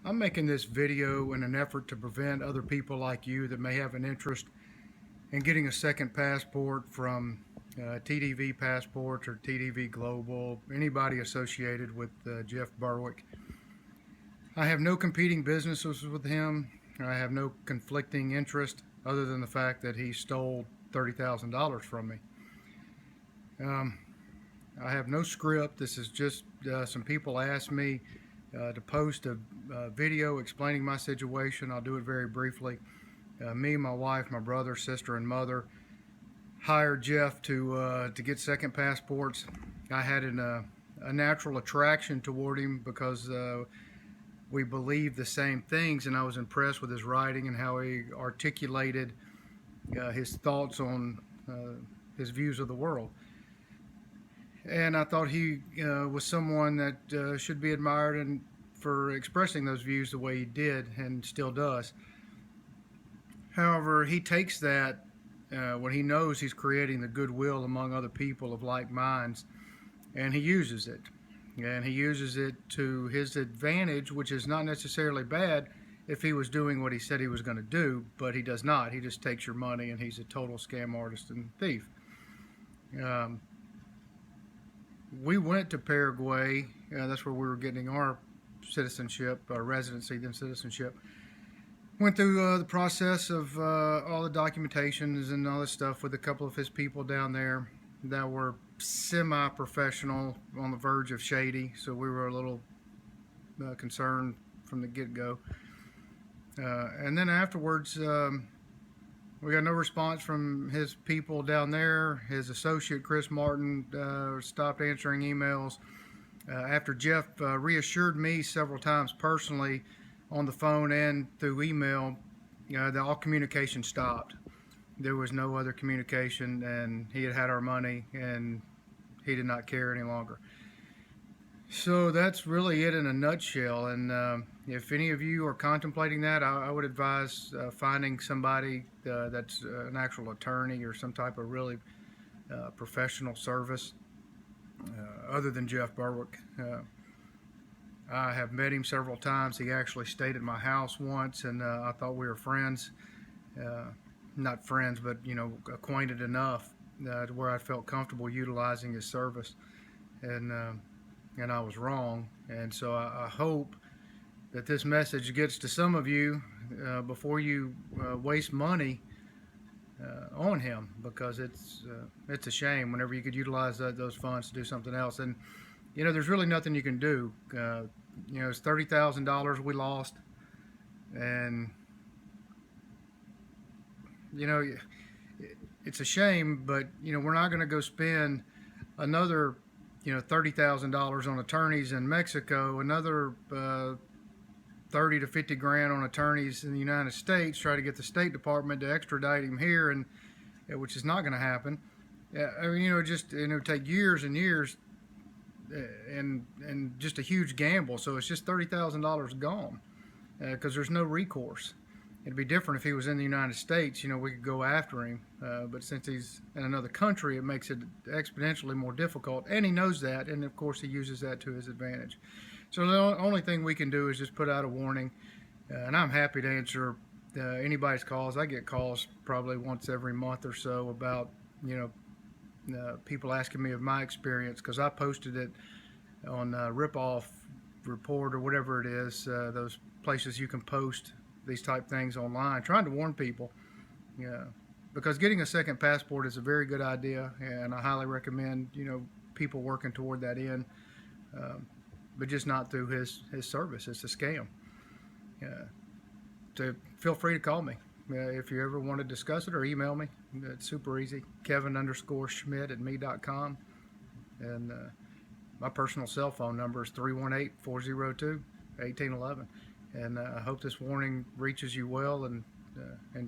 I'm making this video in an effort to prevent other people like you that may have an interest in getting a second passport from TDV Passports or TDV Global, anybody associated with Jeff Berwick. I have no competing businesses with him. I have no conflicting interest other than the fact that he stole $30,000 from me. Um, I have no script. This is just some people asked me to post a video explaining my situation. I'll do it very briefly. Me, my wife, my brother, sister, and mother hired Jeff to get second passports. I had a natural attraction toward him because we believed the same things, and I was impressed with his writing and how he articulated his thoughts on his views of the world. And I thought he was someone that should be admired and for expressing those views the way he did and still does. However, he takes that when he knows he's creating the goodwill among other people of like minds, and he uses it. And he uses it to his advantage, which is not necessarily bad if he was doing what he said he was going to do, but he does not. He just takes your money, and he's a total scam artist and thief. We went to Paraguay. That's where we were getting our citizenship, our residency, then citizenship. Went through the process of all the documentations and all this stuff with a couple of his people down there that were semi-professional, on the verge of shady, so we were a little concerned from the get-go. And then afterwards, we got no response from his people down there. His associate, Chris Martin, stopped answering emails. After Jeff reassured me several times personally on the phone and through email, all communication stopped. There was no other communication, and he had our money, and he did not care any longer. So that's really it in a nutshell. And if any of you are contemplating that, I would advise finding somebody that's an actual attorney or some type of really professional service other than Jeff Berwick. I have met him several times. He actually stayed at my house once, and I thought we were friends. Not friends, but acquainted enough to where I felt comfortable utilizing his service, and I was wrong. And so I hope that this message gets to some of you before you waste money on him, because it's a shame whenever you could utilize those funds to do something else. And there's really nothing you can do. It's $30,000 we lost, and it's a shame, but we're not going to go spend another $30,000 on attorneys in Mexico, another 30 to 50 grand on attorneys in the United States, try to get the State Department to extradite him here, and which is not going to happen. I mean, it'll take years and years, and just a huge gamble. So it's just $30,000 gone because there's no recourse. It'd be different if he was in the United States. We could go after him, but since he's in another country, it makes it exponentially more difficult, and he knows that, and of course he uses that to his advantage. So the only thing we can do is just put out a warning, and I'm happy to answer anybody's calls. I get calls probably once every month or so about people asking me of my experience, because I posted it on Ripoff Report or whatever it is, those places you can post these type things online, trying to warn people, because getting a second passport is a very good idea, and I highly recommend people working toward that end, but just not through his service. It's a scam. So feel free to call me if you ever want to discuss it, or email me. It's super easy. Kevin_Schmidt@me.com, and my personal cell phone number is 318-402-1811. And I hope this warning reaches you well and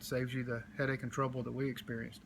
saves you the headache and trouble that we experienced.